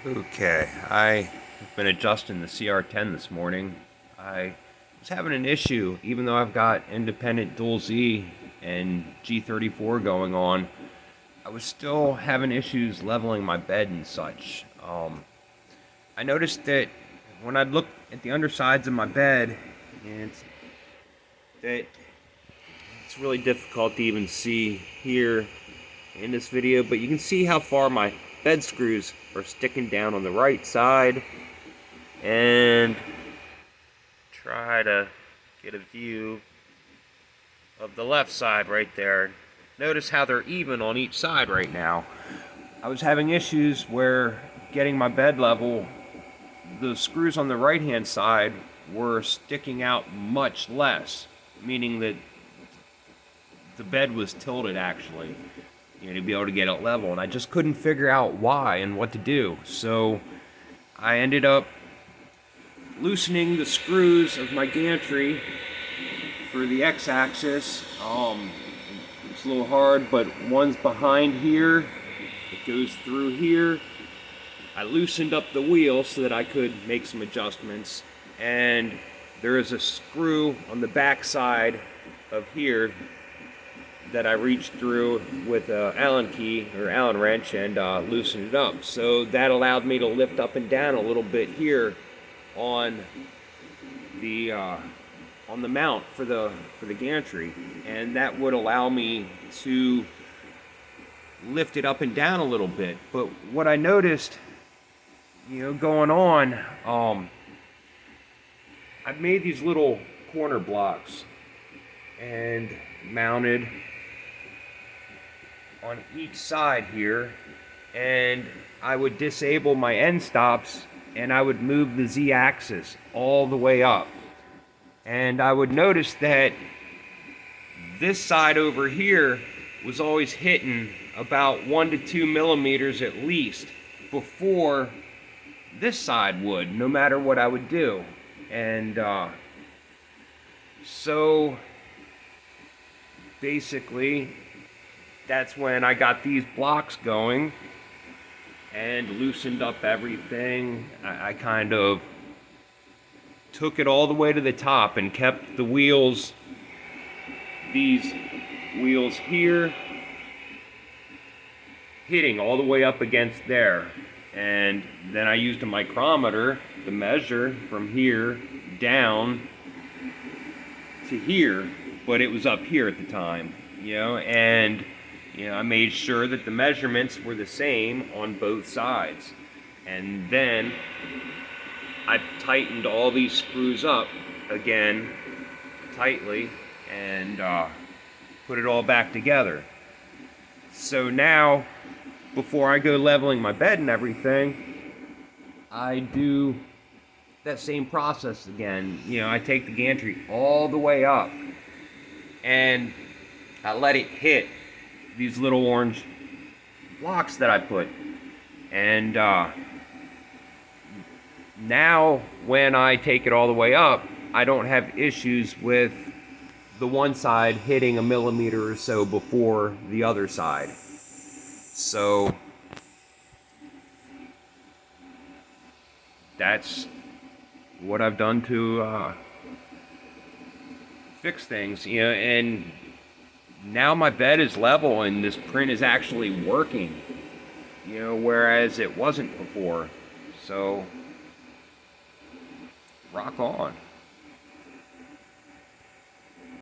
Okay, I've been adjusting the CR10 this morning. I was having an issue, even though I've got independent dual Z and G34 going on. I was still having issues leveling my bed and such. I noticed that when I look at the undersides of my bed, and that it's really difficult to even see here in this video, but you can see how far my bed screws are sticking down on the right side, and try to get a view of the left side right there. Notice how they're even on each side right now. I was having issues where getting my bed level, the screws on the right hand side were sticking out much less, meaning that the bed was tilted actually, to be able to get it level, and I just couldn't figure out why and what to do. So I ended up loosening the screws of my gantry for the x-axis. It's a little hard, but one's behind here, it goes through here. I loosened up the wheel so that I could make some adjustments, and there is a screw on the back side of here that I reached through with an Allen key or Allen wrench and loosened it up. So that allowed me to lift up and down a little bit here on the mount for the gantry, and that would allow me to lift it up and down a little bit. But what I noticed, going on, I've made these little corner blocks and mounted on each side here, and I would disable my end stops and I would move the Z-axis all the way up, and I would notice that this side over here was always hitting about 1 to 2 millimeters at least before this side would, no matter what I would do. And so basically that's when I got these blocks going and loosened up everything. I kind of took it all the way to the top and kept the wheels, these wheels here, hitting all the way up against there. And then I used a micrometer to measure from here down to here, but it was up here at the time, and I made sure that the measurements were the same on both sides. And then I tightened all these screws up again tightly and put it all back together. So now, before I go leveling my bed and everything, I do that same process again. I take the gantry all the way up and I let it hit these little orange blocks that I put. And now when I take it all the way up, I don't have issues with the one side hitting a millimeter or so before the other side. So that's what I've done to fix things, and now my bed is level and this print is actually working, whereas it wasn't before. So rock on.